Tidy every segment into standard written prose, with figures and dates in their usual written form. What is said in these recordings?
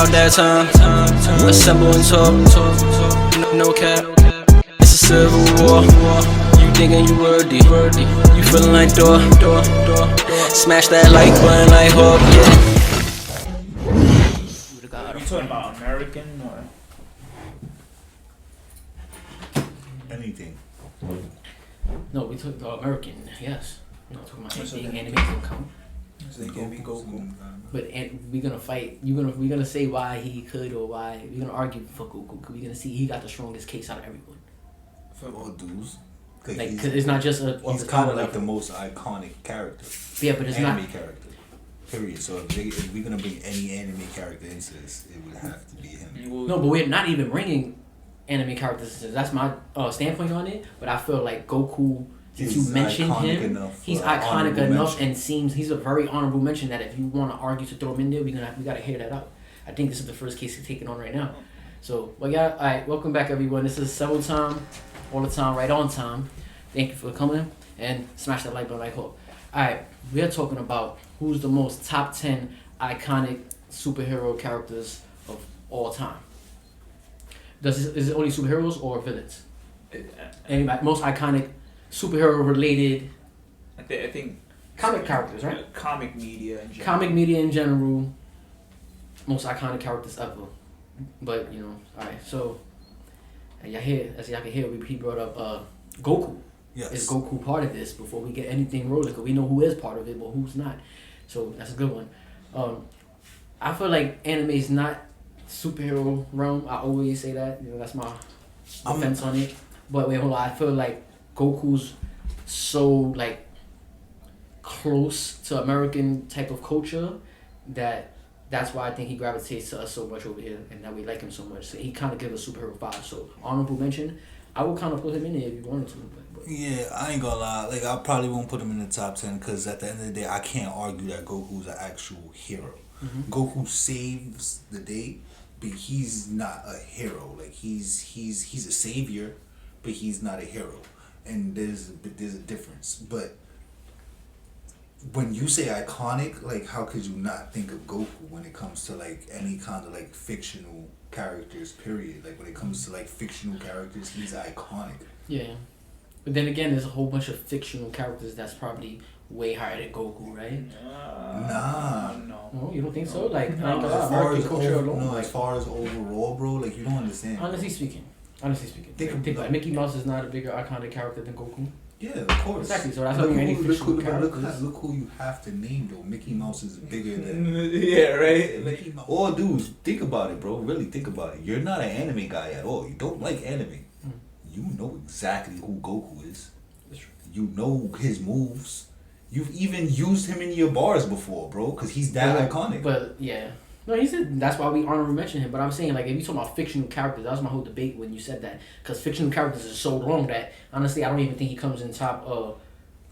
about that time. Assemble and talk. No cap. It's a civil war. You thinking you worthy? You feeling like door. Smash that like button like Hawk. Yeah. Are you talking about American or anything? No, we talking about American. Yes. We're not talking about being anime don't count. they can be Goku? But we're gonna fight. We're gonna say why he could or why we're gonna argue for Goku. Cause we're gonna see he got the strongest case out of everyone. For all dudes. Like, cause it's not just a. He's kind of like the most iconic character. Yeah, but it's anime not character. Period. So if we're gonna bring any anime character into this, it would have to be him. No, but we're not even bringing anime characters into this. That's my standpoint on it. But I feel like Goku. Since you mentioned him, he's iconic enough and seems he's a very honorable mention that if you want to argue to throw him in there, we gotta hear that out. I think this is the first case he's taking on right now. So, well, yeah, all right, welcome back, everyone. This is Several Time, all the time, right on time. Thank you for coming and smash that like button like Hawk. All right, we are talking about who's the most top 10 iconic superhero characters of all time. Is it only superheroes or villains? Anybody most iconic superhero related. I think comic characters, right? Comic media in general. Comic media in general. Most iconic characters ever. But alright. So, as y'all can hear, he brought up Goku. Yes. Is Goku part of this before we get anything rolling? Because we know who is part of it, but who's not. So that's a good one. I feel like anime is not superhero realm. I always say that. That's my defense on it. But wait, hold on. I feel like Goku's so like close to American type of culture that's why I think he gravitates to us so much over here and that we like him so much. So he kind of gives a superhero vibe. So honorable mention, I would kind of put him in there if you wanted to. But. Yeah, I ain't gonna lie. Like I probably won't put him in the top 10 because at the end of the day, I can't argue that Goku's an actual hero. Mm-hmm. Goku saves the day, but he's not a hero. Like he's a savior, but he's not a hero. And there's a difference. But when you say iconic, like how could you not think of Goku when it comes to like any kind of like fictional characters, period. Like when it comes to like fictional characters, he's iconic. Yeah. But then again, there's a whole bunch of fictional characters that's probably way higher than Goku, right? No, you don't think so? Like, as far as overall, bro, like you don't understand. Honestly speaking, think about it. Mickey Mouse is not a bigger iconic character than Goku. Yeah, of course. Exactly. So that's not any fictional characters. Look who you have to name though. Mickey Mouse is bigger than. Yeah, right. Mickey Mouse. All dudes, think about it, bro. Really think about it. You're not an anime guy at all. You don't like anime. You know exactly who Goku is. You know his moves. You've even used him in your bars before, bro, because he's that iconic. But yeah. No, he said that's why we honorable mention him. But I'm saying, like, if you talk about fictional characters, that was my whole debate when you said that. Because fictional characters is so long that, honestly, I don't even think he comes in top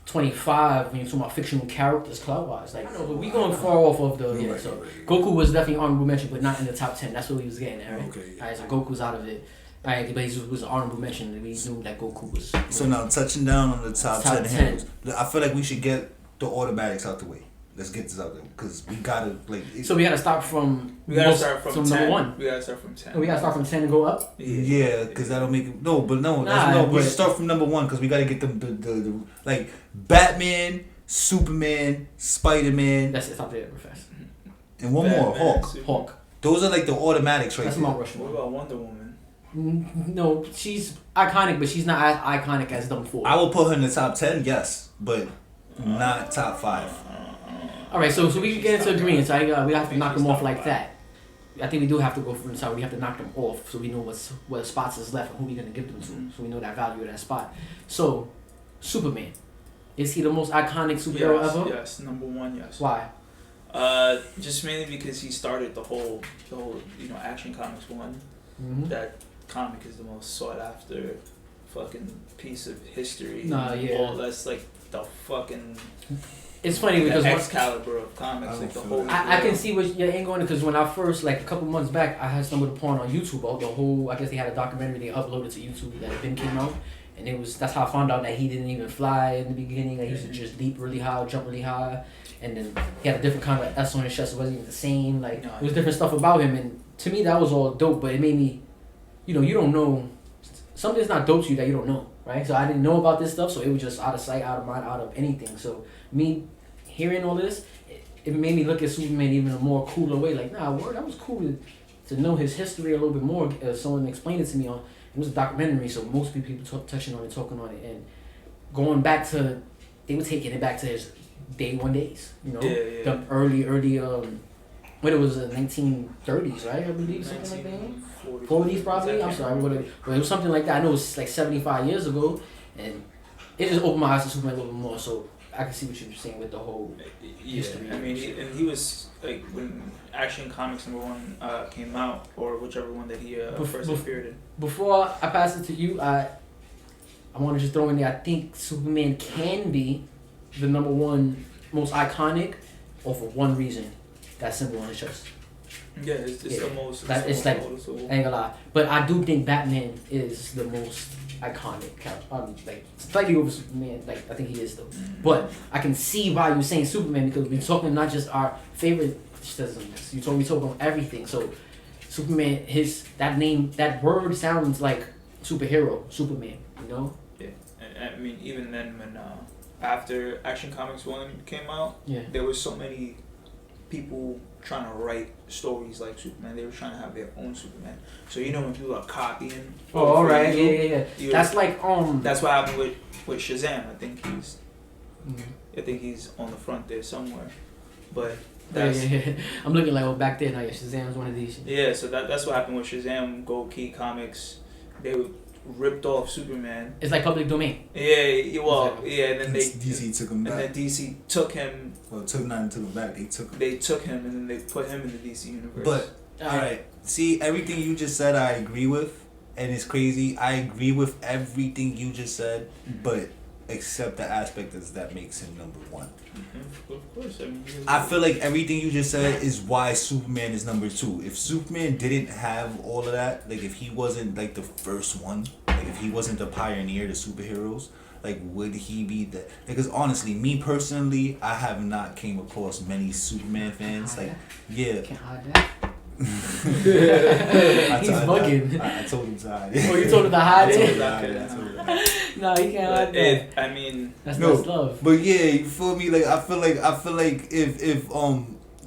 25 when you talk about fictional characters cloud-wise. Like, I know, but we going far off of the... Yeah, so Goku was definitely honorable mention, but not in the top 10. That's what he was getting at, right? Okay. All right, so Goku's out of it. All right, but he was an honorable mention. We knew that Goku was... So now, touching down on the top 10 heroes, I feel like we should get the automatics out the way. Let's get this out there because we gotta like. So we gotta start from. We gotta start from 10. Number 1. We gotta start from 10. We gotta start from 10 and go up. Yeah, because that'll make it. No. We should start from number 1 because we gotta get them the like Batman, Superman, Spider-Man. That's it. Stop there, real fast. And one more, Hawk. Those are like the automatics right there. That's Mount Rushmore. What about Wonder Woman? No, she's iconic, but she's not as iconic as them 4. I will put her in the top 10, yes, but not top 5. All right, so we can get into agreement. So we have to knock them off like that. I think we do have to go from the side. We have to knock them off so we know what spots is left and who we're gonna give them to. So we know that value of that spot. So, Superman, is he the most iconic superhero ever? Yes, number 1. Yes. Why? Just mainly because he started the whole Action Comics one. Mm-hmm. That comic is the most sought after fucking piece of history. Nah, yeah. All that's like the fucking. It's funny because Excalibur of comics, like the whole. I can see what you're going because when I first, like a couple months back, I had stumbled upon on YouTube the whole. I guess they had a documentary they uploaded to YouTube that then came out, And that's how I found out that he didn't even fly in the beginning. Like, he used to just leap really high, jump really high, and then he had a different kind of S on his chest. It wasn't even the same. Like, it was different stuff about him, and to me that was all dope. But it made me, you don't know something's not dope to you that you don't know, right? So I didn't know about this stuff, so it was just out of sight, out of mind, out of anything. So me hearing all this, it made me look at Superman even a more cooler way. Like, nah, word, that was cool to know his history a little bit more. Someone explained it to me on. It was a documentary, so most people touching on it, talking on it, and going back to, they were taking it back to his day one days. The early what it was the 1930s, right? I believe something like that. 40s probably. I'm sorry, but it was something like that. I know it was like 75 years ago, and it just opened my eyes to Superman a little bit more. So I can see what you were saying with the whole history. I mean, and he was like when Action Comics #1 came out, or whichever one that he first appeared in. Before I pass it to you, I want to just throw in there. I think Superman can be the #1 most iconic, or for one reason, that symbol on his chest. Yeah, it's the most. It's like, I ain't gonna lie, but I do think Batman is the most iconic character. Like slightly over Superman. Like I think he is though. Mm-hmm. But I can see why you're saying Superman, because we're talking not just our favorite. We talking about everything. So Superman, that word sounds like superhero, Superman. Yeah, and I mean even then when after Action Comics 1 came out, there were so many people trying to write stories like Superman. They were trying to have their own Superman. So when people are copying. Oh, all right, yeah. That's like That's what happened with Shazam. I think he's on the front there somewhere, but. I'm looking like back then. Shazam's one of these. Yeah, so that's what happened with Shazam. Gold Key Comics, they ripped off Superman. It's like public domain. Yeah, well, and then DC took him back. And then DC took him. Well, took him back. They took him, and then they put him in the DC universe. But all right, see, everything you just said, I agree with, and it's crazy. I agree with everything you just said, but except the aspect that makes him #1. Mm-hmm. Of course, I feel like everything you just said is why Superman is #2. If Superman didn't have all of that, like if he wasn't like the first one, like if he wasn't the pioneer, the superheroes, like would he be the? Because honestly, me personally, I have not came across many Superman fans. Like, yeah. Can't hide that. He's bugging. I told him to hide. Oh, you told him to hide it? I told him to hide it. No, he can't hide that. I mean, that's love. But yeah, you feel me? Like I feel like if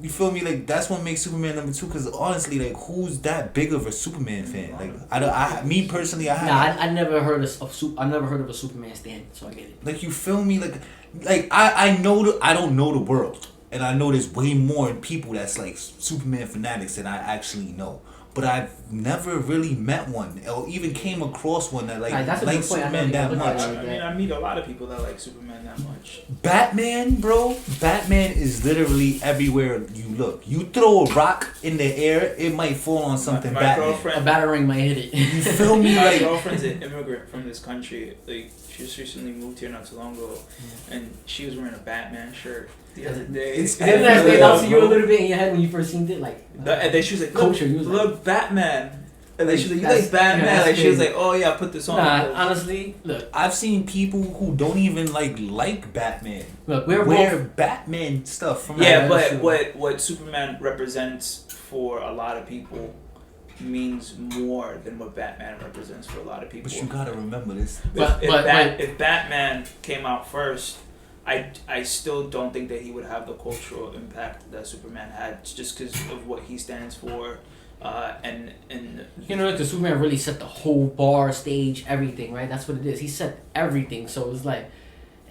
you feel me? Like that's what makes Superman #2. Because honestly, like who's that big of a Superman fan? Like me personally, I never heard of a Superman stand, so I get it. Like you feel me? Like I know I don't know the world. And I know there's way more people that's like Superman fanatics than I actually know. But I've never really met one or even came across one that like Superman that much. I meet a lot of people that like Superman that much. Batman, bro. Batman is literally everywhere you look. You throw a rock in the air, it might fall on something. My girlfriend, a battering might hit it. You feel me? My girlfriend's an immigrant from this country. Like she just recently moved here not too long ago, and she was wearing a Batman shirt the other day. Didn't that stand out to you a little bit in your head when you first seen it? And then she was like, "Culture." Look, Batman. And then she was like, "You like Batman?" Yeah, like she was like, "Oh yeah, I put this on." Nah, honestly, look, I've seen people who don't even like Batman. Look, wear Batman stuff from. Yeah, but what Superman represents for a lot of people means more than what Batman represents for a lot of people. But you gotta remember this. If Batman came out first, I still don't think that he would have the cultural impact that Superman had, just because of what he stands for, and because Superman really set the whole bar, stage, everything, right? That's what it is. He set everything, so it was like,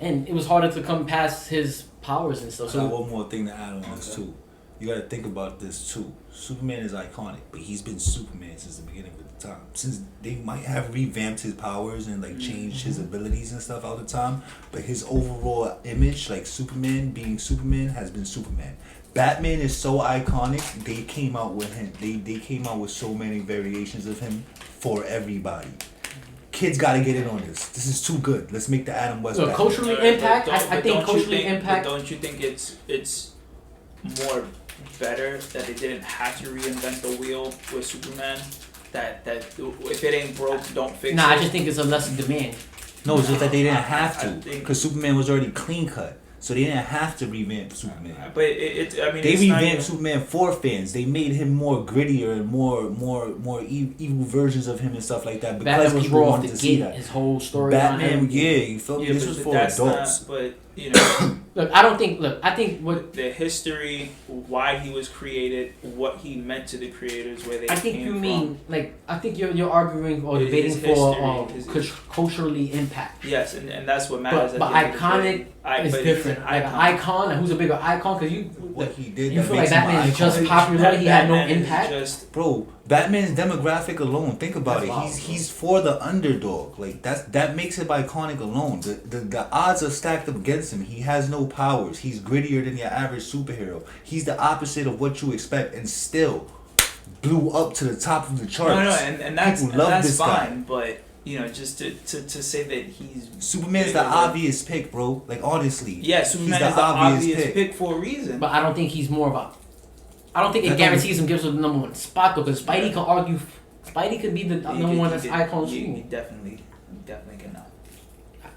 and it was harder to come past his powers and stuff. So I got one more thing to add on this too. You gotta think about this too. Superman is iconic, but he's been Superman since the beginning of the time. Since they might have revamped his powers and like changed his abilities and stuff all the time, but his overall image, like Superman being Superman, has been Superman. Batman is so iconic. They came out with him. They came out with so many variations of him for everybody. Kids gotta get in on this. This is too good. Let's make the Adam West. So culturally impact. I think culturally impact. Don't you think it's more better that they didn't have to reinvent the wheel with Superman? That if it ain't broke, don't fix it. I just think it's a lesser demand. No, it's just that they didn't have to, because Superman was already clean cut. So they didn't have to revamp Superman. But I mean, they revamped Superman for fans. They made him more grittier and more evil versions of him and stuff like that because people wanted to see that. His whole story. Batman, you felt me? This was for adults. But you know, I think what the history, why he was created, what he meant to the creators, where they. I think I think you're arguing or debating for culturally impact. Yes, and that's what matters. But iconic is different. Like an icon, who's a bigger icon? Because what he did. You feel like Batman is just popular. He had no impact. Bro, Batman's demographic alone. Think about it. He's for the underdog. Like that makes him iconic alone. The odds are stacked up against him. He has no powers. He's grittier than your average superhero. He's the opposite of what you expect, and still blew up to the top of the charts. No, and that's fine. But you know, just to say that he's Superman's the obvious pick, bro. Like honestly, yeah, Superman is the obvious pick for a reason. But I don't think he's more of a. I don't think it guarantees him gives him the number one spot though, because Spidey can argue. Spidey could be the number one that's icon. He definitely cannot.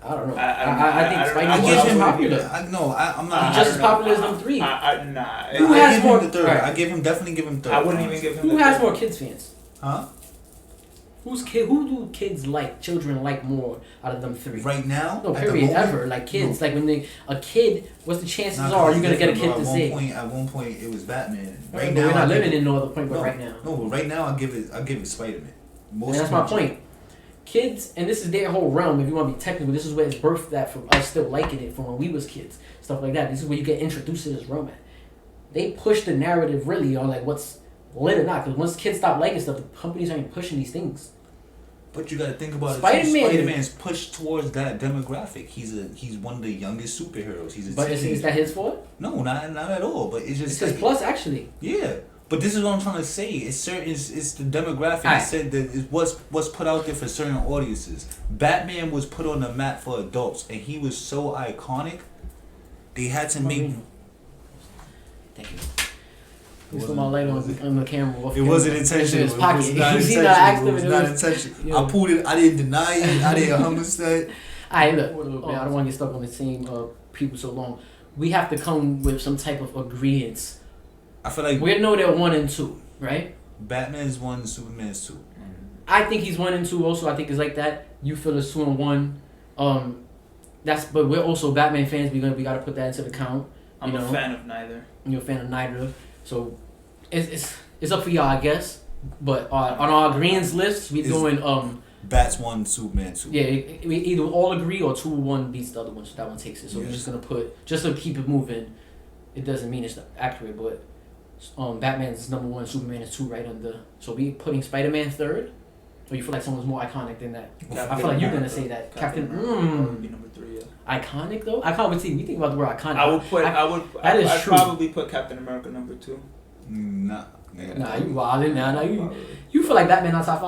I don't know. I think Spidey's more popular. I'm not. Just as popular as them three. Nah. Who has more? The third. Right. I definitely give him third. I wouldn't even give him. Who has more kids fans? Huh? Who do kids like? Children like more out of them three? Right now? No, period. Ever. Like kids. No. Like when a kid. What's the chances are you're gonna get a kid to say? At one point, it was Batman. Right now, we're not living in no other point, but right now. No, but right now, I give it Spider-Man. And that's my point. Kids, and this is their whole realm. If you want to be technical, this is where it's birthed that from us still liking it from when we was kids, stuff like that. This is where you get introduced to this realm at. They push the narrative really on like what's lit or not. Because once kids stop liking stuff, the companies aren't pushing these things. But you gotta think about Spider-Man's pushed towards that demographic. He's one of the youngest superheroes. But is that his fault? No, not at all. But it's just his plus actually. Yeah, but this is what I'm trying to say. It's the demographic. I said that it was put out there for certain audiences. Batman was put on the map for adults, and he was so iconic. They had to make. Thank you. Put my light on the camera. It wasn't intentional. It was not intentional. I pulled it. I didn't deny it. I didn't homicide. Alright, look. I don't want to get stuck on the same people so long. We have to come with some type of agreements. I feel like we know they're 1 and 2, right? Batman's 1, Superman's 2. I think he's 1 and 2. Also, I think it's like that. You feel it's 2 and 1. But we're also Batman fans. We gotta put that into the count. I'm a fan of neither. You're a fan of neither. So it's up for y'all, I guess. But on our greens list, we're doing Bats 1, Superman 2. Yeah, we either all agree or 2-1 beats the other one, so that one takes it. So we're just gonna put just to keep it moving. It doesn't mean it's accurate, but Batman's number 1, Superman is 2 right under. So we putting Spider-Man 3rd. Or you feel like someone's more iconic than that? I feel like you're gonna say that Captain. Would be number 3. Yeah. Iconic though. Iconic. We think about the word iconic. I'd probably put Captain America number 2. Nah, you wildin' now. You feel like Batman not top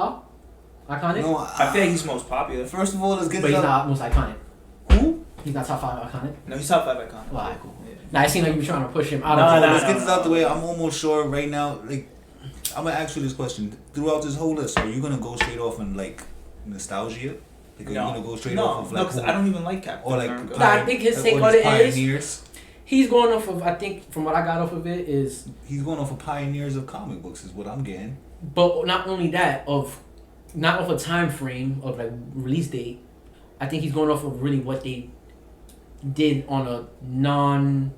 5? Iconic? No, I feel like he's most popular. First of all, let's get. But he's not most iconic. Who? He's not top 5 iconic. No, he's top 5 iconic. Well, cool. Yeah. Now it seemed like you were trying to push him out. Let's get this out the way. I'm almost sure right now. Like, I'm gonna ask you this question throughout this whole list. Are you gonna go straight off in like nostalgia? Like, are you gonna go straight off of like? No, because I don't even like Captain America. I think his take on it is. He's going off of, I think, from what I got off of it is... He's going off of pioneers of comic books is what I'm getting. But not only that, not off a time frame of like release date. I think he's going off of really what they did on a non-cinema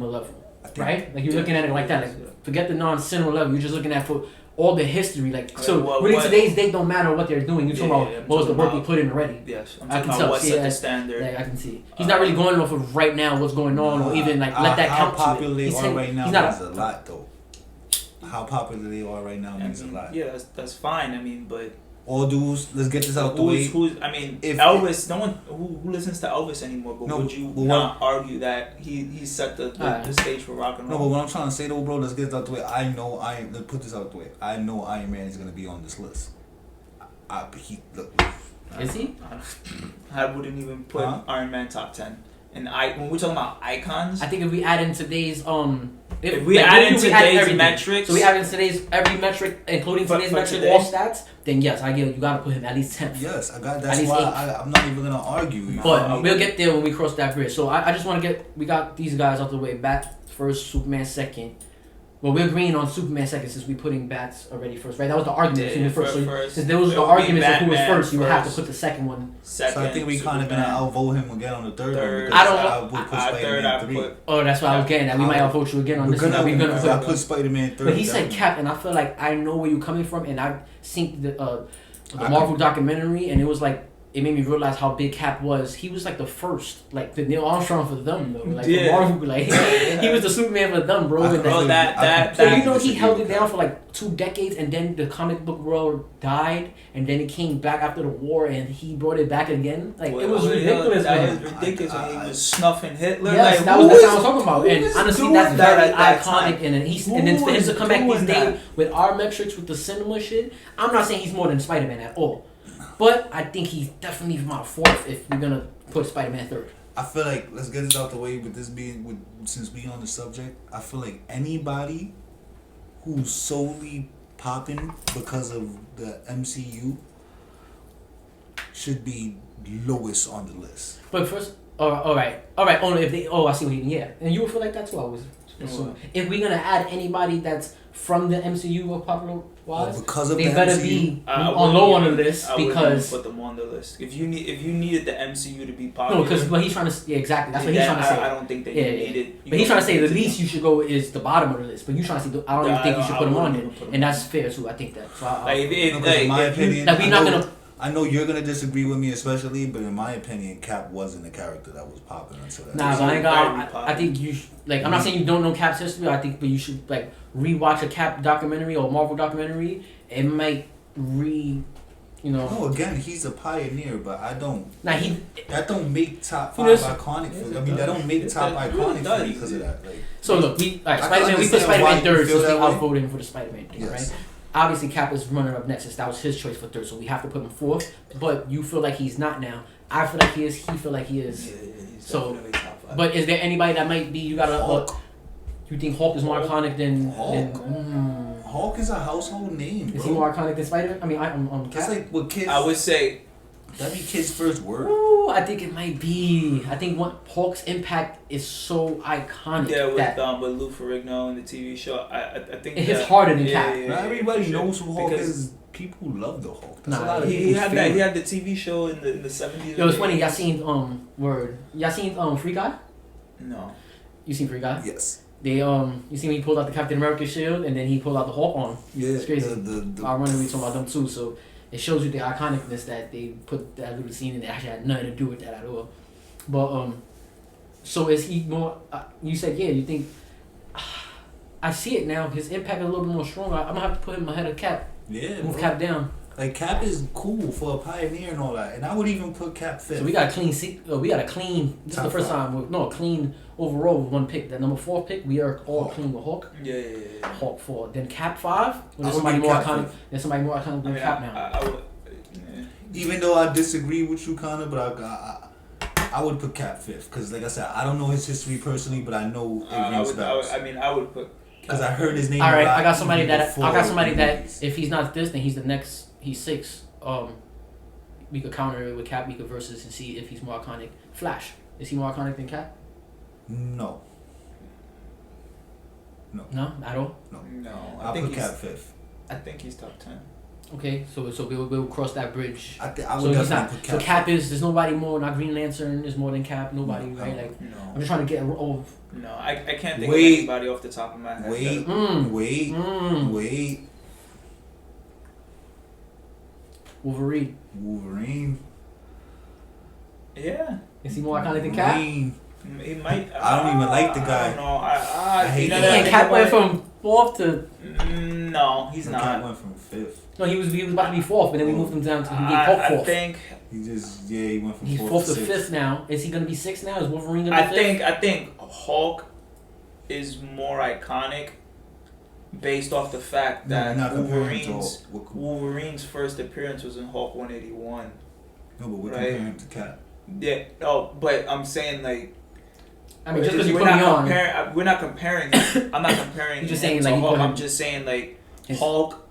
level, right? Like you're looking at it like that. Like forget the non-cinema level. You're just looking at for all the history. Like really today's date don't matter what they're doing. You're talking about what was the work they put in already. Yes, I'm talking about what set the standard. Like, I can see. He's not really going off of right now what's going on, or even like let that count. How popular they are right now means a lot, though. How popular they are right now means a lot. Yeah, that's fine. I mean, but all dudes, let's get this out the way. If Elvis, no one who listens to Elvis anymore, but would you not argue that he set the stage for rock and roll? No, but what I'm trying to say though, bro, let's get this out the way. Let's put this out the way. I know Iron Man is gonna be on this list. Is he? I wouldn't even put Iron Man top 10. And when we're talking about icons, I think if we add in today's If we add in today's metrics, so we add in today's every metric, including today's metric, all stats. Then yes, I get you got to put him at least 10th. Yes, I got. That's why I'm not even gonna argue. But we'll get there when we cross that bridge. So I just want to we got these guys out the way. Bat first, Superman second. Well, we're agreeing on Superman second since we're putting Bats already first, right? That was the argument. Yeah, first. So first. Since there was the argument of who was first, you would have to put the second one. So I think we kind of gonna outvote him again on the third one. I don't know. I put Spider-Man 3. Oh, that's what I was getting at. We might outvote you again on this one. We're gonna put. I put Spider-Man 3. But he said Cap, and I feel like I know where you're coming from, and I seen the Marvel documentary, and it was like. It made me realize how big Cap was. He was like the first, like the Neil Armstrong for them, though. Like the Marvel, like he was the Superman for them, bro. So he held it down for like 2 decades, and then the comic book world died, and then it came back after the war, and he brought it back again. Like it was ridiculous. That was ridiculous when he was snuffing Hitler. Yes, like, that's what I was talking about. And honestly, that's very iconic. And then for him to come back these days with our metrics, with the cinema shit, I'm not saying he's more than Spider-Man at all. But I think he's definitely my 4th if we're gonna put Spider-Man 3rd. I feel like let's get this out the way. Since we on the subject, I feel like anybody who's solely popping because of the MCU should be lowest on the list. But first, all right. Only if they. Oh, I see what you mean. Yeah, and you would feel like that too. I was. If we're gonna add anybody that's from the MCU or popular wise, because of they better MCU, be low on the list because put them on the list. If you needed the MCU to be popular, no, because he's trying to exactly that's what he's trying to say. I don't think that you need it. But he's trying to say the least you should go is the bottom of the list. But you trying to say I don't even think you should put him on it, and that's fair too. I think that. So in my opinion, we're not gonna. I know you're gonna disagree with me, especially, but in my opinion, Cap wasn't a character that was popping until that. Nah, but I ain't got. I think you I'm not saying you don't know Cap's history. I think, but you should like rewatch a Cap documentary or Marvel documentary. It might No, again, he's a pioneer, but I don't. That don't make top 5 iconic for me. I mean, that don't make top iconic for me because of that. Like, so look, Spider-Man. We put Spider-Man 3rd since we outvoted him for the Spider-Man thing, right? Obviously, Cap is running up next since that was his choice for 3rd, so we have to put him 4th. But you feel like he's not now. I feel like he is. He feel like he is. Yeah, he's so, but is there anybody that might be? You gotta. You think Hulk is more iconic than Hulk? Hulk is a household name. Is he more iconic than Spider-Man? I mean, Cap. That's like what kids. I would say. That'd be kids' first word. Ooh, I think it might be. I think Hulk's impact is so iconic. Yeah, with Lou Ferrigno and the TV show, I think it hits harder than Cap. Not everybody knows who Hulk is. People love the Hulk. He had the TV show in the 70s. Yo, it's funny. Y'all seen Y'all seen Free Guy? No. You seen Free Guy? Yes. They you see when he pulled out the Captain America shield and then he pulled out the Hulk on. Yeah. It's crazy. I remember we talking about them too. So it shows you the iconicness that they put that little scene in that actually had nothing to do with that at all. But so is he more? You said you think. I see it now. His impact is a little bit more stronger. I'm gonna have to put him ahead of Cap. Yeah. Move Cap down. Like Cap is cool for a pioneer and all that, and I would even put Cap 5th. So we got a clean we got a clean. This is the first time. A clean overall with 1 pick. That number 4 pick, we are all clean with Hulk. Yeah. Hulk 4. Then Cap 5. There's somebody more iconic. There's somebody more iconic than Cap now. Even though I disagree with you, Connor, but I would put Cap 5th because, like I said, I don't know his history personally, but I know it rings bells. I would put. Because I heard his name. All right, I got somebody that if he's not this, then he's the next. He's 6. We could counter it with Cap. We could versus and see if he's more iconic. Flash, is he more iconic than Cap? No, at all. No. I put Cap 5th. I think he's top 10. Okay, so we'll cross that bridge. I would definitely put Cap. So Cap there's nobody more. Not Green Lantern is more than Cap. Nobody, right? Like I'm just trying to get No, I can't think of anybody off the top of my head. Wait. Wolverine. Yeah. Is he more iconic than Cap? He might. I don't even like the guy. I don't know. I hate that. Cap went from 4th to. No, he's not. Cap went from 5th. No, he was about to be 4th, but then we moved him down to he gave Hulk 4th. I think he went from 4th. He's 4th to 5th now. Is he gonna be 6th now? Is Wolverine gonna be 5th? I think Hulk is more iconic based off the fact that Wolverine's first appearance was in Hulk 181. No, but we're comparing to Cap. Yeah, no, but I'm saying like I mean, just because you put me on. We're not comparing. I'm not comparing. You're just saying like Hulk. I'm just saying like Hulk.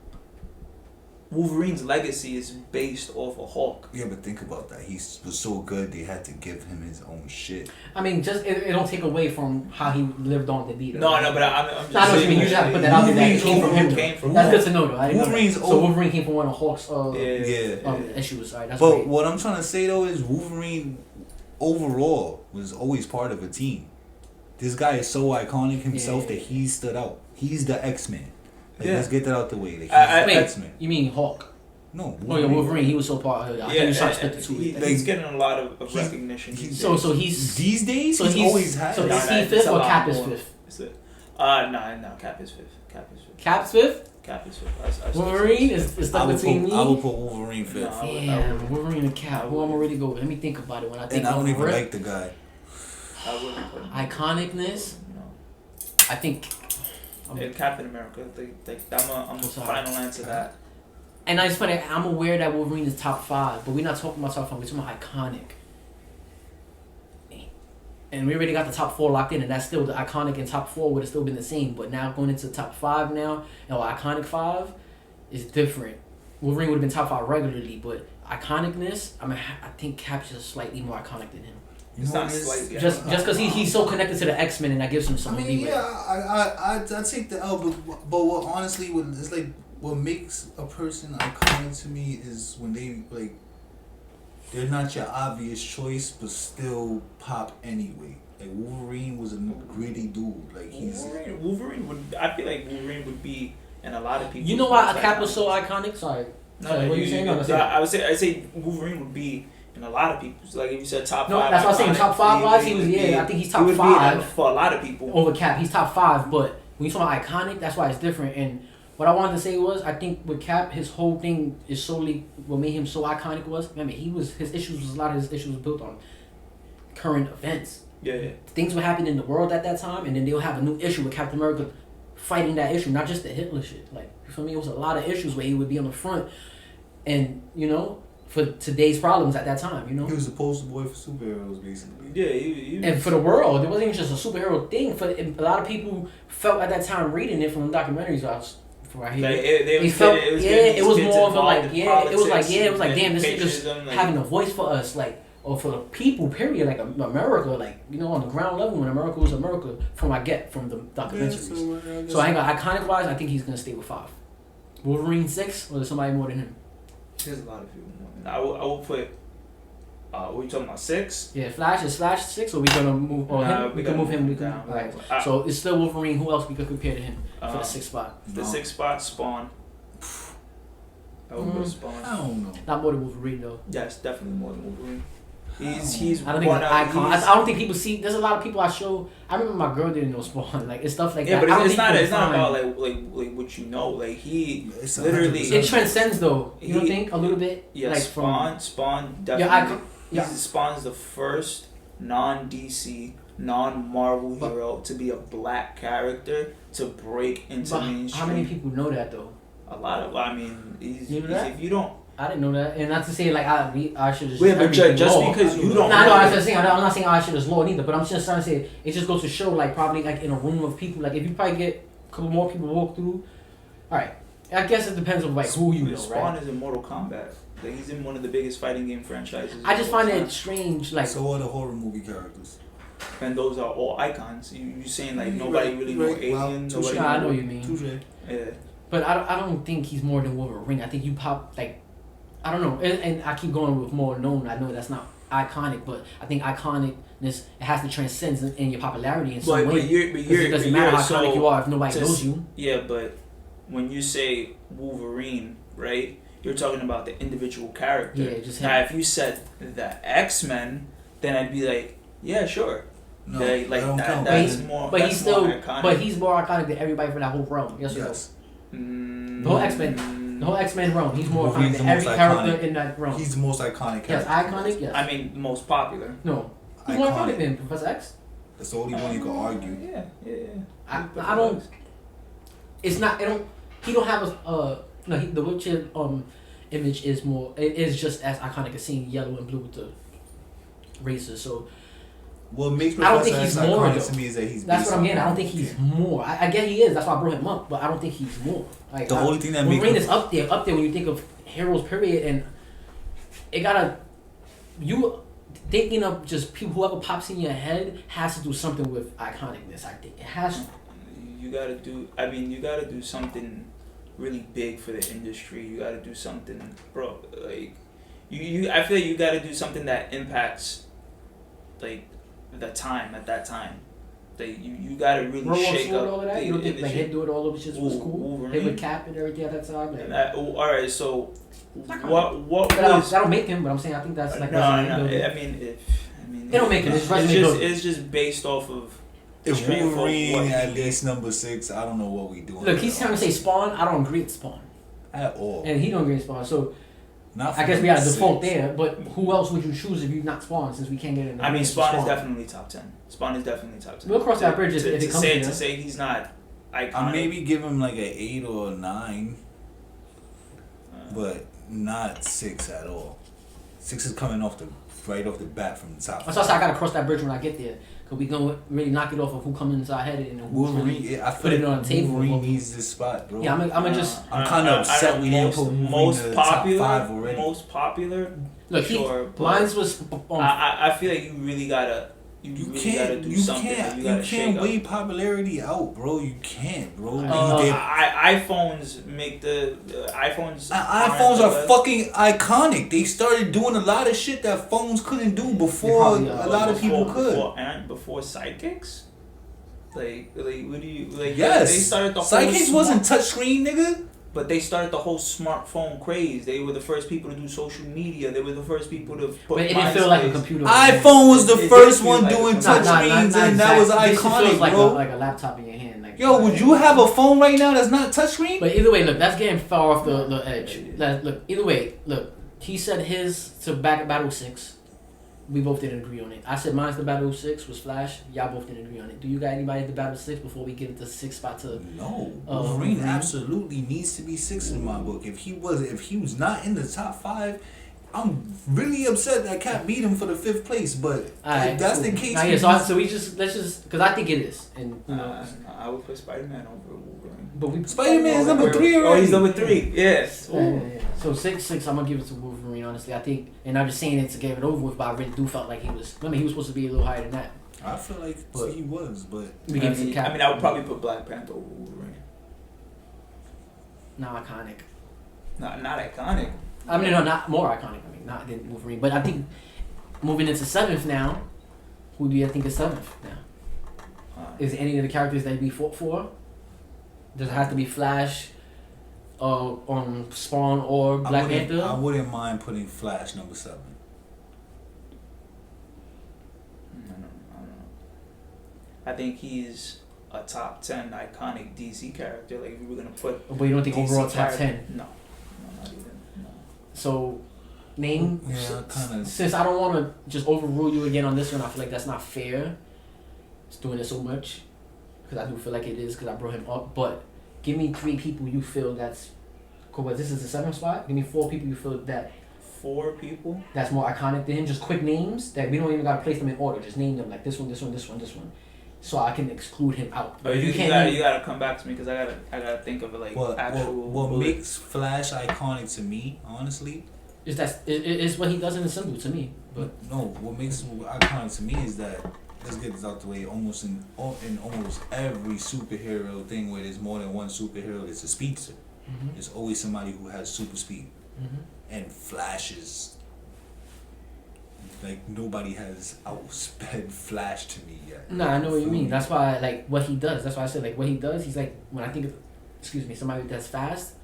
Wolverine's legacy is based off of Hulk. Yeah, but think about that. He was so good, they had to give him his own shit. I mean, just it don't take away from how he lived on the beat. No, but I'm just I know what you mean. You just have to put that out there. That came from him. That's good to know, though. So Wolverine came from one of Hulk's issues. Right, that's but great. What I'm trying to say though is Wolverine overall was always part of a team. This guy is so iconic himself that he stood out. He's the X-Men. Like, let's get that out the way. Like, X-Men. You mean Hulk? No. Wolverine. Oh yeah, Wolverine. He was so part of it. I think he's trying to split the two. He's getting a lot of recognition. So he's these days. So he's always had. So is he fifth or Cap is fifth? No, Cap is fifth. Cap's fifth. Cap is fifth. Wolverine is stuck between me. I will put Wolverine fifth. Damn, Wolverine and Cap. Who I'm already go? Let me think about it when I think. And I don't even like the guy. I wouldn't put him. Iconicness. No. I think. Captain America. I'm a final answer to that. And I just funny. I'm aware that Wolverine is top 5, but we're not talking about top 5. We're talking about iconic. And we already got the top 4 locked in, and that's still the iconic and top 4 would have still been the same. But now going into the top 5 now, iconic 5 is different. Wolverine would have been top 5 regularly, but iconicness, I think Cap's just slightly more iconic than him. It's not slightly. Just because he's so connected to the X-Men, and that gives him some leeway. Yeah, I take the L, but what honestly, it's like what makes a person iconic to me is when they like. They're not your obvious choice, but still pop anyway. Like Wolverine was a gritty dude. Like Wolverine would. I feel like Wolverine would be in a lot of people. You know why Cap was so iconic? Sorry. No, what you saying? I would say Wolverine would be in a lot of people's. Like if you said top 5. No, that's what I'm saying. Top 5 wise, he was. I think he's top 5 for a lot of people. Over Cap, he's top 5. But when you talk about iconic, that's why it's different. And what I wanted to say was, I think with Cap, his whole thing is solely what made him so iconic was. Remember, a lot of his issues was built on current events. Yeah. Things were happening in the world at that time, and then they'll have a new issue with Captain America fighting that issue, not just the Hitler shit. Like, for me, it was a lot of issues where he would be on the front, and for today's problems at that time, He was the poster boy for superheroes, basically. Yeah, and for the world, it wasn't even just a superhero thing. For a lot of people felt at that time reading it from the documentaries I was. Right here. It was more of a damn, this nigga's having a voice for us, like, or for the people, period, like America, like, on the ground level when America was America, from the documentaries. So I ain't got iconic wise, I think he's gonna stay with 5. Wolverine 6, or there's somebody more than him? There's a lot of people more than him. I will put. What are you talking about? 6? Yeah, Flash is Flash 6, or we gonna move him? We can move him. Alright. So it's still Wolverine. Who else we could compare to him for the 6th spot? The 6th spot, Spawn. I would put Spawn. I don't know. Not more than Wolverine though. Yes, definitely more than Wolverine. He's. I don't think he's an icon. I don't think people see. There's a lot of people I show. I remember my girl didn't know Spawn. Like it's stuff like that. Yeah, but it's not about like what you know. Like he literally. It transcends though. You don't think a little bit? Yeah, like Spawn definitely. Spawn's the first non-DC, non-Marvel hero to be a black character to break into mainstream. How many people know that though? A lot of. I mean, if you don't. I didn't know that, and not to say like I should just. Wait, but just because you don't. No, I'm just saying. I'm not saying I should just law either, but I'm just trying to say it just goes to show like probably like in a room of people, like if you probably get a couple more people walk through. All right, I guess it depends on like who you know, Spawn right? is in Mortal Kombat. Like he's in one of the biggest fighting game franchises. I just find it strange, like. So are the horror movie characters. And those are all icons. You saying like nobody really know Alien? Well, I know what you mean. Touché. Yeah. But I don't think he's more than Wolverine. I think you pop like. I don't know, and I keep going with more known. I know that's not iconic, but I think iconicness it has to transcend in your popularity in some way. It doesn't matter how iconic you are if nobody knows you. Yeah, but when you say Wolverine, right, you're talking about the individual character. Yeah, just now, if you said the X-Men, then I'd be like, yeah, sure. No, that's more. But he's still, iconic. but he's more iconic than everybody from that whole realm. Yes. The whole X-Men realm. He's more iconic than every character in that realm. He's the most iconic character. Yes, iconic, yes. I mean, most popular. No. He's more iconic than Professor X. That's the only one you can argue. Yeah. I don't. It's not. He don't have a. No. The wheelchair image is more. It is just as iconic as seeing yellow and blue with the razor. So What makes I don't think Professor he's X more. iconic to me is that he's. That's what I'm getting. I don't think he's more. I get he is. That's why I brought him up. But I don't think he's more. Like the only thing that makes Wolverine is up there when you think of heroes. Period. And it gotta you thinking of just people. Whoever pops in your head has to do something with iconicness. I think it has. You gotta do. I mean, you gotta do something really big for the industry. You gotta do something, bro. Like you. I feel like you gotta do something that impacts, like, the time at that time. Like you gotta really shake up all of that? the You don't think like industry. him doing all of it just was cool? Wolverine? Him with Cap and everything at that time. Like, All right, so what was? That'll make him. But I'm saying I think that's like no. it don't make him. It's just based off of. If Wolverine at least number 6, I don't know what we doing. Look, he's trying to say Spawn. I don't agree with Spawn at all, and he don't agree with Spawn. So not I guess we got to default there. But who else would you choose if you not Spawn? Since we can't get in. I mean, Spawn is definitely top 10. Spawn is definitely top 10. We'll cross that bridge if it comes to to say he's not iconic. I maybe give him like an 8 or a 9, but not 6 at all. 6 is coming right off the bat from the top. That's why I gotta cross that bridge when I get there, cause we gonna really knock it off of who comes inside head and who Wolverine. I feel put it on the table. Wolverine needs this spot, bro. Yeah, I'm kind of upset we didn't put Wolverine in the top 5 already. Most popular. Look, sure, mine's was. I feel like you really gotta. You can't weigh popularity out, bro. You can't, bro. iPhones make the iPhones. iPhones are fucking iconic. They started doing a lot of shit that phones couldn't do before. A lot of people could. Before sidekicks. Like, what do you like? Yes, they started the sidekicks wasn't touchscreen, nigga. But they started the whole smartphone craze. They were the first people to do social media. They were the first people to put. But it didn't feel like a computer. iPhone was the first one doing touchscreens, and that was iconic, bro. Like a laptop in your hand. Like, yo, would you have a phone right now that's not touchscreen? But either way, look, that's getting far off the edge. Look, either way, look, he said his to Battle 6. We both didn't agree on it. I said mine's the Battle 6 was Flash. Y'all both didn't agree on it. Do you got anybody at the Battle 6 before we get into 6 spot to? No, Wolverine absolutely needs to be 6 in my book. If he was not in the top 5, I'm really upset that Cap beat him for the 5th place. But if that's the case, so we let's just because I think it is, and you know, I would put Spider-Man over Wolverine. But Spider-Man is number 3 already. Oh, he's number 3. Yes. Yeah. So 6, I'm gonna give it to Wolverine. Honestly, I think, and I'm just saying it to get it over with, but I really do felt like he was. I mean, he was supposed to be a little higher than that. I feel like he was, but we give it to Cap. I mean, I would probably put Black Panther over Wolverine. Not iconic. Not iconic. I mean, no, not more iconic. I mean, not than Wolverine, but I think moving into 7th now. Who do you think is 7th now? Is any of the characters that we fought for? Does it have to be Flash, on Spawn or Black Panther? I wouldn't mind putting Flash number 7. I don't know. I think he's a top 10 iconic DC character. Like, if we were gonna put. But you don't think DC overall top 10? No, not even. No. So, name. Yeah, kind of. Since I don't want to just overrule you again on this one, I feel like that's not fair. It's doing it so much because I do feel like it is because I brought him up. But give me 3 people you feel that's cool. But this is the 7th spot. Give me 4 people you feel that. 4 people. That's more iconic than him. Just quick names that we don't even gotta place them in order. Just name them like this one, this one, this one, this one. So I can exclude him out. Oh, you gotta come back to me because I gotta think of it like actual. What makes Flash iconic to me, honestly, is what he does in the symbol to me. But no, what makes him iconic to me is that, let's get this out the way. Almost in almost every superhero thing where there's more than one superhero, it's a speedster. Mm-hmm. There's always somebody who has super speed, and Flash is. Like, nobody has outsped Flash to me yet. No, I know what you mean. That's why, like, what he does. That's why I said, like, what he does, he's like, when I think of, somebody that's fast,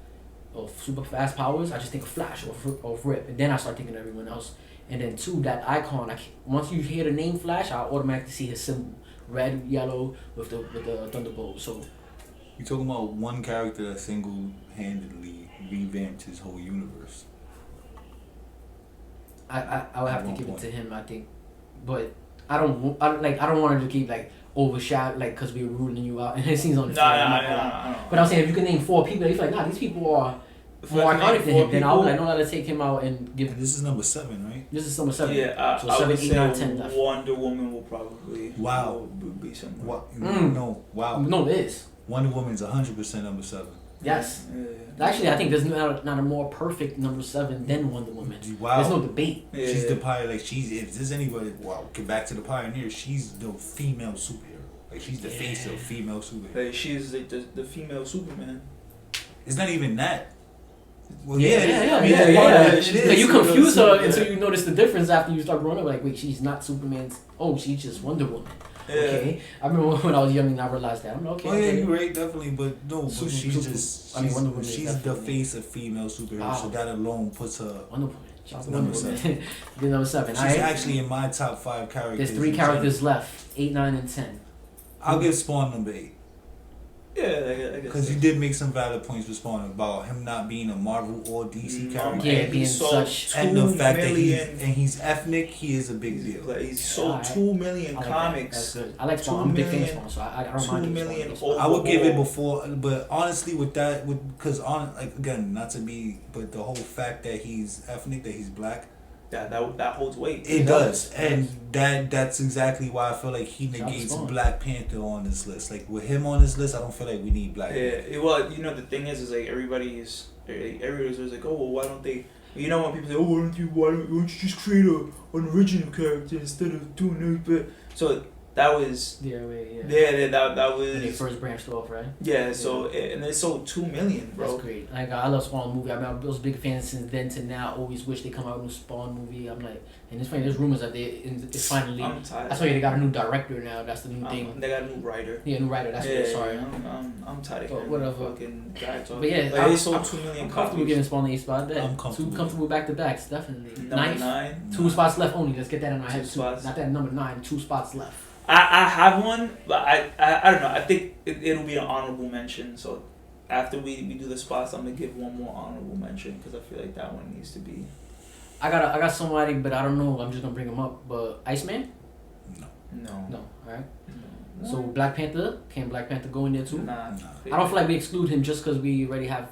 or super fast powers, I just think of Flash or Rip. And then I start thinking of everyone else. And then, 2, that icon, once you hear the name Flash, I automatically see his symbol. Red, yellow, with the thunderbolt. So, you're talking about one character that single-handedly revamped his whole universe. I would have to give it to him, I think, but I don't want to keep like overshadowed, like, because we were ruling you out, and it seems unfair. No. But I'm saying if you can name 4 people, you feel like, nah, these people are more iconic than him, then I would like, no, let's take him out and give. This is number 7, right? This is number 7. Yeah, so I 7, would 8, say 9, 10 left. Wonder Woman will probably be somewhere. What? No, wow. No, it is. Wonder Woman's 100% number 7. Yes. Yeah. Actually, I think there's not a more perfect number 7 than Wonder Woman. Wow. There's no debate. Yeah. She's the pioneer. Like if there's anybody, get back to the pioneer. She's the female superhero. Like she's the face of female superhero. Like she's like the female Superman. It's not even that. Well, Yeah. It is. Like you confuse her Yeah. until you notice the difference after you start growing up. Like, wait, she's not Superman's. Oh, she's just Wonder Woman. Yeah. Okay. I remember when I was young and I realized that. I'm like, okay. Oh yeah, okay. you're right, definitely, but no, but Wonder Woman is she's the definitely- face of female superhero, so that alone puts her. Wonder Woman. Shout out to Number Wonder Woman. Good number 7. She's actually in my top 5 characters. There's 3 characters left. 8, 9, and 10. I'll give Spawn number 8. Yeah, I guess. Because you did make some valid points with Spawn about him not being a Marvel or DC character. Yeah, And being he sold such- And the fact that 2 million. he's ethnic, he is a big deal. Like he's sold Alright. 2 million I like comics. That. That's good. I like Spawn. 2 I'm a big fan of million- Spawn, so I don't 2 mind. million Spawn. I would give it before, but honestly, with that, because like again, not to be, but the whole fact that he's ethnic, that he's black, That holds weight. it does, and that's exactly why I feel like he Shout out to negates Spawn. Black Panther on this list. Like with him on this list, I don't feel like we need Black Panther. Yeah, well, you know the thing is like everybody's like, oh, well, why don't they? You know when people say, oh, why don't you just create an original character instead of doing it? So that was Yeah. that When they was first branched off, right? yeah. So and they sold 2 million, bro. That's great. Like I love Spawn movie. I mean, I was a big fan since then to now. Always wish they come out with a Spawn movie. I'm like, and it's funny. There's rumors that it's finally. I'm tired. That's why they got a new director now. That's the new thing. They got a new writer. Yeah, new writer. That's yeah, what. Sorry. I'm tired of But hearing whatever. fucking guy talking. But yeah, like, they sold 2 million I'm comfortable copies. giving Spawn the 8 spot. That I'm comfortable. 2 comfortable back to backs, definitely. Number Ninth, 9. 2 spots left only. Let's get that in our 2 head. spots. Not that number 9. 2 spots left. I have one, but I don't know. I think it'll be an honorable mention. So after we do the spots, I'm gonna give one more honorable mention because I feel like that one needs to be. I got somebody, but I don't know. I'm just gonna bring him up. But Iceman? No. No. All right. No. So Black Panther, can Black Panther go in there too? Nah. I don't feel like we exclude him just because we already have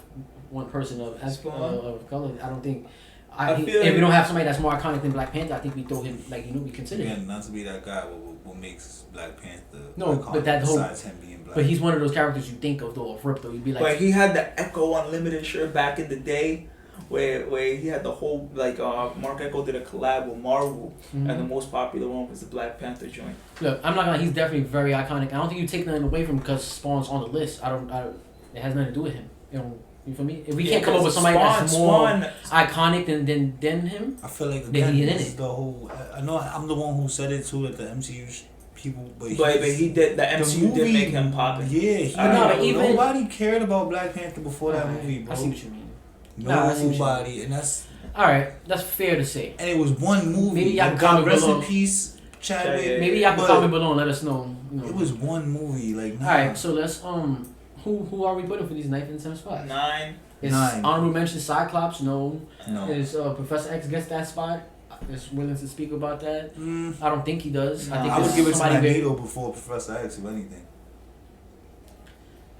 one person of Spawn? of color. I don't think. I feel if like- we don't have somebody that's more iconic than Black Panther, I think we throw him we consider him. Again, not to be that guy, what makes Black Panther No, iconic but that whole- besides him being black. But he's one of those characters you think of though, of Rip though. You'd be like, But he had the Echo Unlimited shirt back in the day, where he had the whole Mark Echo did a collab with Marvel, Mhm. and the most popular one was the Black Panther joint. look, I'm not gonna. He's definitely very iconic. I don't think you take nothing away from him because Spawn's on the list. It has nothing to do with him. You feel me? If we can't come up with somebody that's more iconic than him, I feel like Then again, he in this it. is the whole. I know I'm the one who said it too, that the MCU people, but He did the MCU did make him poppin'. Yeah, but even- nobody cared about Black Panther before that Alright, movie, bro. I see what you mean. Nah, I see what you Nobody, and that's All right, that's fair to say. and it was one movie. Maybe y'all Like, can comment rest in below. peace, Chadwick. Yeah. Maybe y'all can But comment below and let us know. It was one movie, like. Nah. All right, so let's who are we putting for these 9th and 10th spots? 9. Is 9. honorable mention Cyclops? No. No. Is Professor X gets that spot? Is willing to speak about that? Mm, I don't think he does. I think I would it's give it to somebody very- Magneto before Professor X, if anything.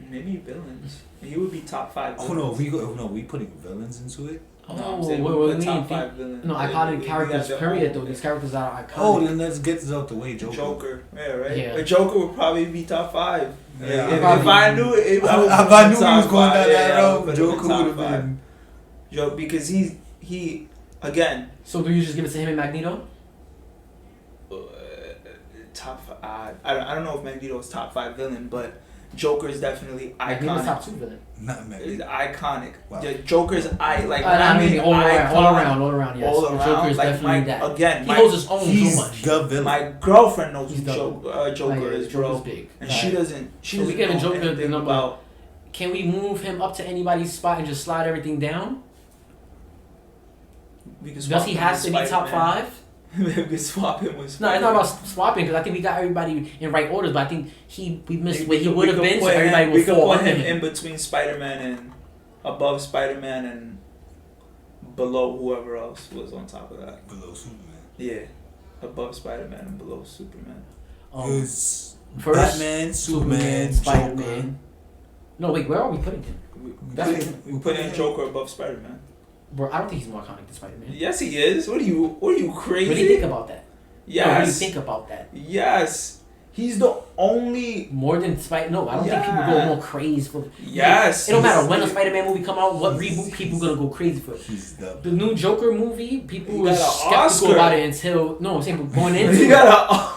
Maybe villains. He would be top 5. Oh no, we putting villains into it. Oh, No, I'm saying what we do put you mean? top 5 villains. No, iconic We characters. got the Period. whole- Though these characters are iconic. Oh, then let's get this out the way, Joker. Joker. Yeah, right. Yeah. But Joker would probably be top 5. Yeah, if probably- I knew it, If I knew he was going down that road, Joker would have been. been. Joe, because he again So do you just give it to him and Magneto? top 5. I don't know if Magneto is top 5 villain, but Joker is definitely Magneto's top iconic. 2 villain. Not Is Magneto. niconic. Wow. The Joker's like I mean, all around, yes. all The around. Joker is Like definitely my that. again, He my, holds his own He's so much. the villain. my girlfriend knows He's who the- Joker is, bro, Joker's big. and she doesn't. She So we doesn't giving know Joker the anything number- about. Can we move him up to anybody's spot and just slide everything down? We can Does swap he him have with to be top Spider-Man. 5? We can swap him with. No, it's not Spider-Man. about swapping because I think we got everybody in right orders, but I think we missed where he could- would have could been, so put everybody him, would we could fall put under him him. in between Spider-Man and above Spider-Man and below whoever else was on top of that. Below Superman. Yeah, above Spider-Man and below Superman. It was First, Batman, Superman, Spider-Man. Joker. No, wait, where are we putting him? We put in Joker above Spider-Man. Bro, I don't think he's more iconic than Spider-Man. Yes, he is. What are you crazy? What do you think about that? Yes. No, what do you think about that? Yes. He's the only... More than Spider... No, I don't think people go more crazy for... Yes. It don't matter when a Spider-Man movie come out, what reboot people gonna go crazy for. The new Joker movie, people were skeptical about it until... No, I'm saying going into... He got an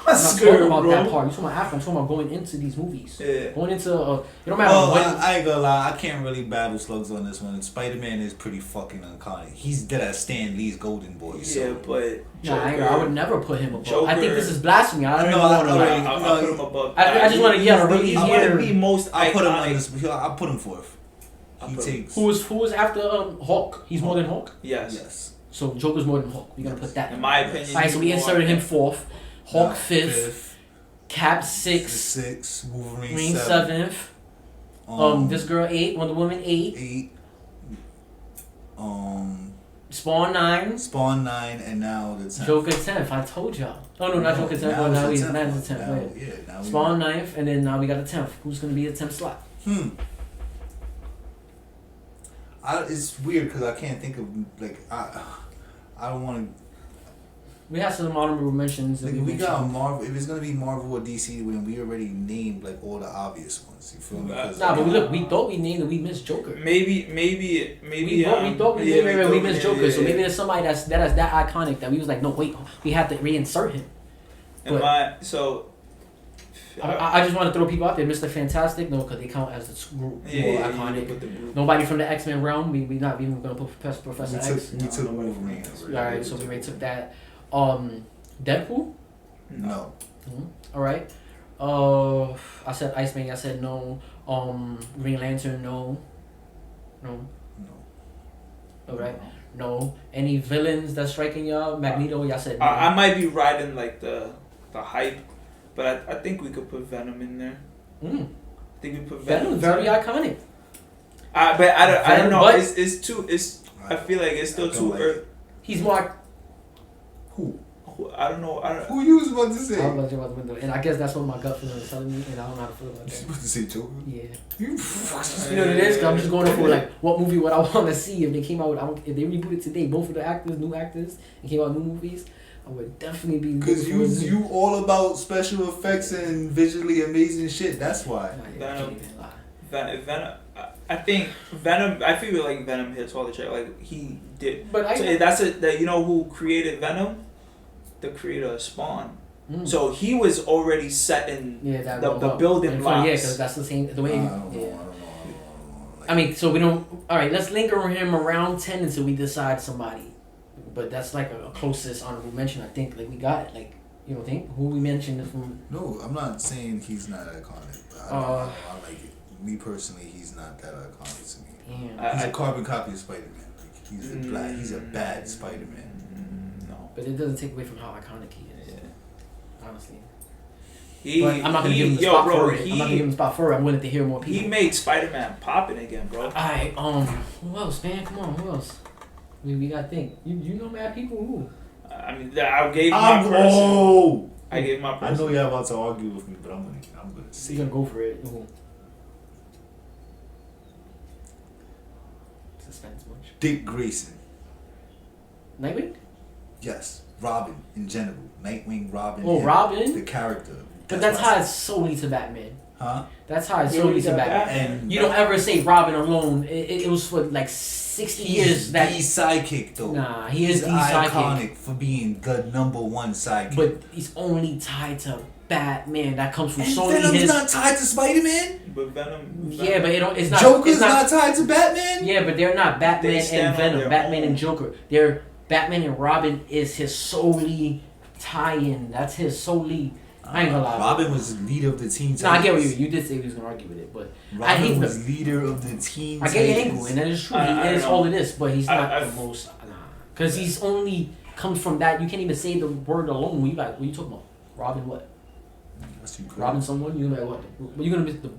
Oscar, I'm talking about bro. that part. You're talking about after. I'm talking about going into these movies. Yeah. Going into... it don't matter when... I ain't gonna lie, I can't really battle slugs on this one. Spider-Man is pretty fucking iconic. He's dead at Stan Lee's Golden Boy. Yeah, so. but... Nah, I would never put him above. Joker. I think this is blasphemy. I don't know. I'll put him above. I just want to get a really hear. Be most I'll put him on iconic. this. I'll put him fourth. He takes. Who was after Hulk? He's more than Hulk. Yes. So Joker's more than Hulk. We gotta put that. In my opinion. Alright, so we inserted him fourth. Hulk fifth. Cap sixth. Wolverine seventh. This girl 8. Wonder Woman 8. Spawn 9. And now the 10th. Joker 10th. I told y'all. Oh no, not Joker 10th. But now he's the 10th. Now Spawn 9th, and then now we got a 10th. Who's gonna be the 10th slot? It's weird because I can't think of I don't want to. We have some honorable mentions. We got Marvel. If it's gonna be Marvel or DC, when we already named all the obvious ones, you feel me? Nah, but we thought we named it. We missed Joker. Maybe. We thought we named it. We missed Joker. So maybe there's somebody that's that iconic that we was like, no, wait, we have to reinsert him. I just want to throw people out there. Mr. Fantastic, no, because they count as the group more iconic. Nobody from the X-Men realm. We not even gonna put Professor X. We took Wolverine. Alright, so we already took that. Deadpool? No. All right. I said Iceman. I said no. Green Lantern. No. All right. No. Any villains that's striking y'all? Magneto. Y'all said no. I might be riding like the hype, but I think we could put Venom in there. I think we put Venom. Very iconic. But I don't know. It's too. I feel like it's still too early. He's more. Who? I don't know. Who you was about to say? I was about to jump out the window, and I guess that's what my gut feeling is telling me, and I don't know how to feel about You that. about to say Joker? Yeah. You know what it is? 'Cause I'm just going for like what movie would I want to see if they came out with. If they rebooted today, both of the actors, new actors, and came out new movies, I would definitely be. Because you all about special effects and visually amazing shit. That's why. Venom. I think Venom. I feel like Venom hits all the check. Like he did. But that you know who created Venom? The creator of Spawn. So he was already set in the building blocks. Yeah, because that's the same. The way. I mean, so we don't. All right, let's linger him around 10 until we decide somebody. But that's like a closest honorable mention. I think like we got it. Like you don't think who we mentioned from? No, I'm not saying he's not iconic. I like it. Me personally, he's not that iconic to me. Yeah. He's a carbon copy of Spider-Man. Like, he's a bad Spider-Man. No, but it doesn't take away from how iconic he is. Yeah. Honestly. But I'm not gonna give him the spot for it. I'm not gonna give him the spot for it. I'm willing to hear more people. He made Spider-Man popping again, bro. Alright, who else, man? Come on, who else? We gotta think. You know mad people who? I mean, I gave my person. I gave my person. I know y'all about to argue with me, but I'm gonna see. You're gonna go for it. Who? Suspense much. Dick Grayson. Nightwing? Yes. Robin in general. Nightwing, Robin. Oh, Robin? The character. But that's how it's solely to Batman. Huh? That's how it's solely to Batman. And you don't ever say Robin alone. It was for like 60 years that... He's the sidekick though. Nah, he's the sidekick. Iconic for being the number one sidekick. But he's only tied to Batman. That comes from and Sony. Venom's not tied to Spider-Man? But Venom... Yeah, but it's not... Joker's not tied to Batman? Yeah, but they're not Batman and Venom. Batman and Joker. They're... Batman and Robin is his solely tie-in. That's his solely... I ain't gonna lie. Robin was leader of the Teen Titans. No, I get what you did say he was gonna argue with it, but Robin was leader of the Teen Titans. I get your angle, and that is true. He is all it is, but he's not the most. Because he's only comes from that. You can't even say the word alone. When you like, what you talking about? Robin what? Robin someone? You like what? You're gonna miss the.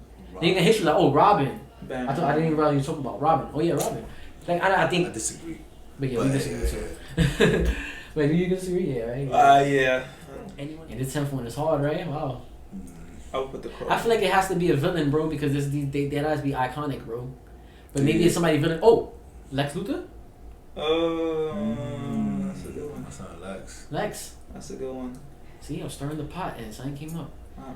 They're gonna hit you like, oh, Robin. I didn't even realize you were talking about Robin. Oh yeah, Robin. Like I think. I disagree. But yeah, we disagree too. Wait, do you disagree? Yeah, right? Yeah. Anyone? And the 10th one is hard, right? Wow. I would put the Crow. I feel like it has to be a villain, bro, because that has to be iconic, bro. But maybe it's somebody villain. Oh, Lex Luthor. That's a good one. That's not Lex. Lex. That's a good one. See, I'm stirring the pot and something came up.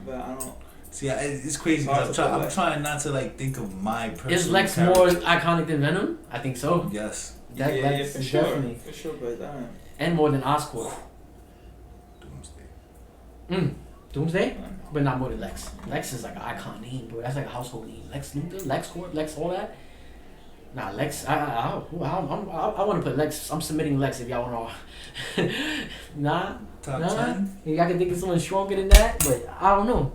But I don't. See, it's crazy. I'm trying not to like think of my personal. Is Lex character. more iconic than Venom? I think so. Yes. That Lex for is sure. definitely. For sure, but And more than Oscorp. Doomsday. Doomsday? But not more than Lex. Lex is like an icon name, bro. That's like a household name. Lex Luthor, LexCorp, Lex, all that. Nah, Lex. I want to put Lex. I'm submitting Lex if y'all want to. Top 10? Maybe I can think of someone stronger than that, but I don't know.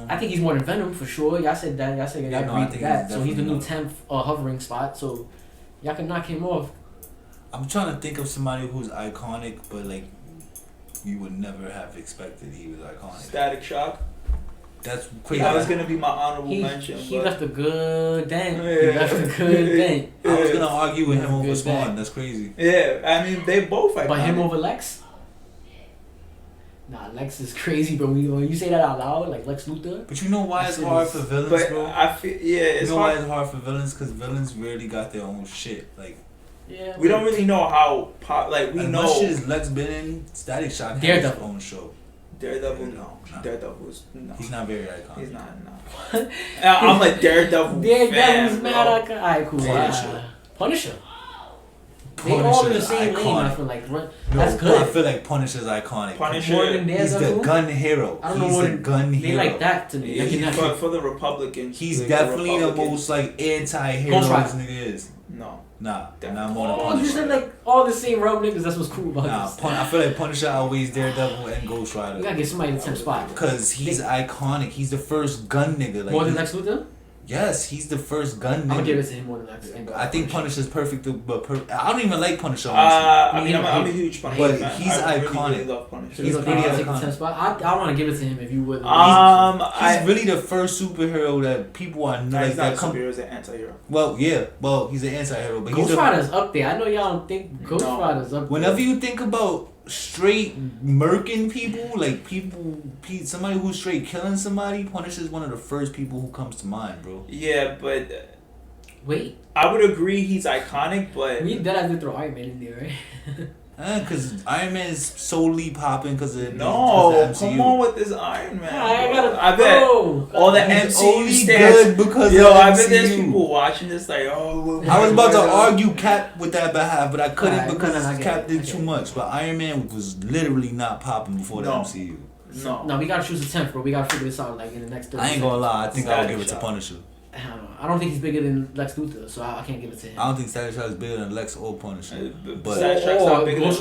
I think he's more than Venom for sure. Y'all said that. Y'all said y'all agreed to that. So he's the new 10th hovering spot. So y'all can knock him off. I'm trying to think of somebody who's iconic, but like you would never have expected he was iconic. Static Shock. That's crazy. That was gonna be my honorable mention. He left a good dent. He left a good dent. I was gonna argue with him over Spawn. That's crazy. Yeah, I mean they both iconic. But him over Lex? Nah, Lex is crazy, bro. When you say that out loud, like Lex Luthor. But you know why it's hard for villains, but bro? I feel it's you know hard. why it's hard for villains? Because villains rarely got their own shit. Like, yeah, we don't really know how like we as know. much shit as Lex been in, Static Shock has his own show. Daredevil, no. Daredevil's no. He's not very iconic. He's not. No. I'm like Daredevil. Daredevil's fan, mad iconic. Alright, cool. Punisher. They all in the same lane. I feel like that's good. I feel like Punisher's iconic. Punisher, he's the gun hero. I don't know he's what the gun hero. They like that to me. Yeah, for the Republicans. He's definitely the most like anti-hero this nigga is. No. Nah, not more than Punisher. Oh, you said like all the same realm niggas. That's what's cool about this. I feel like Punisher outweighs Daredevil and Ghost Rider. You gotta get somebody in the 10th spot. Because he's iconic. He's the first gun nigga. Like, more than Lex Luthor? Yes, he's the first gun nigga. I'm gonna give it to him more than Lex. I think Punisher's perfect, but I don't even like Punisher. I mean, I'm a huge Punisher but fan. he's iconic. Really love Punisher. So he's really take the 10th spot. I want to give it to him if you would. He's really the first superhero that people are not. He's not a superhero. He's an anti-hero. Well, yeah. Well, he's an anti-hero, but Ghost Rider's up there. I know y'all don't think Ghost Rider's up there. Whenever you think about straight murking people, like somebody who's straight killing somebody, Punisher's one of the first people who comes to mind, bro. Yeah, but wait, I would agree he's iconic, but we did have to throw Iron Man in there, right? Because Iron Man is solely popping because of the MCU. Come on with this Iron Man. I bet all the MCU stands because I bet there's people watching this like, oh. I was about to argue Cap with that behalf, but I couldn't because Cap did too much. But Iron Man was literally not popping before the MCU. No, we gotta choose a 10th, bro. We gotta figure this out like in the next 30 I ain't gonna lie. I think I would give it to Punisher. I don't think he's bigger than Lex Luthor, so I can't give it to him. I don't think Static Shock is bigger than Lex or Punisher. But Static Shock's not bigger than Lex or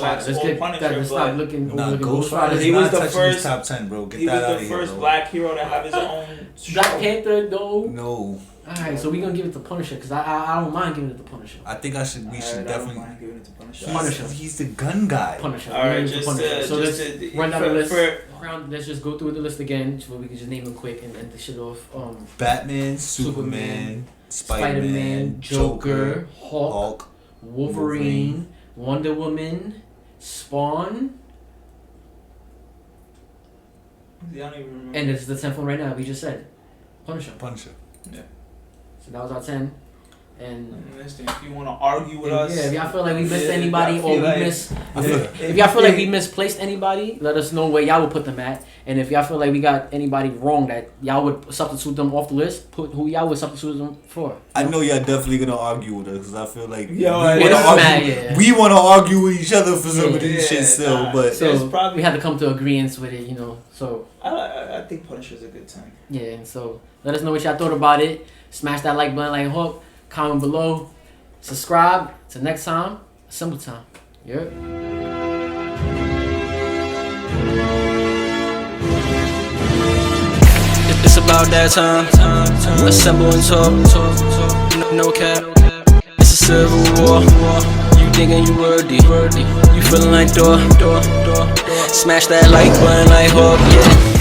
Punisher. Let's stop looking. Ghost Rider. He was the first top 10, bro. He was the first black hero to have his own. Black Panther, though. No. Alright, so we're gonna give it to Punisher because I don't mind giving it to Punisher. I think we should definitely mind giving it to Punisher. He's the gun guy. Punisher. Alright, let's run down the list. Let's just go through the list again so we can just name them quick and end the shit off. Batman, Superman, Spider-Man, Joker, Hulk, Wolverine, Wonder Woman, Spawn. I don't even remember. And this is the 10th one right now. We just said Punisher. Yeah. So that was our 10. And listen, if you want to argue with us, if y'all feel like we missed anybody or if y'all feel like we misplaced anybody, let us know where y'all would put them at. And if y'all feel like we got anybody wrong that y'all would substitute them off the list, put who y'all would substitute them for. I know y'all definitely gonna argue with us because I feel like we want to argue with each other for some of this shit still. But so we had to come to agreements with it, So I think Punisher's a good time. Yeah, and so let us know what y'all thought about it. Smash that like button like Hook. Comment below. Subscribe. Till next time. Assemble time. Yeah. It's about that time. Assemble and talk. No cap. It's a civil war. You thinking you worthy? You feeling like door. Smash that like button like Hook. Yeah.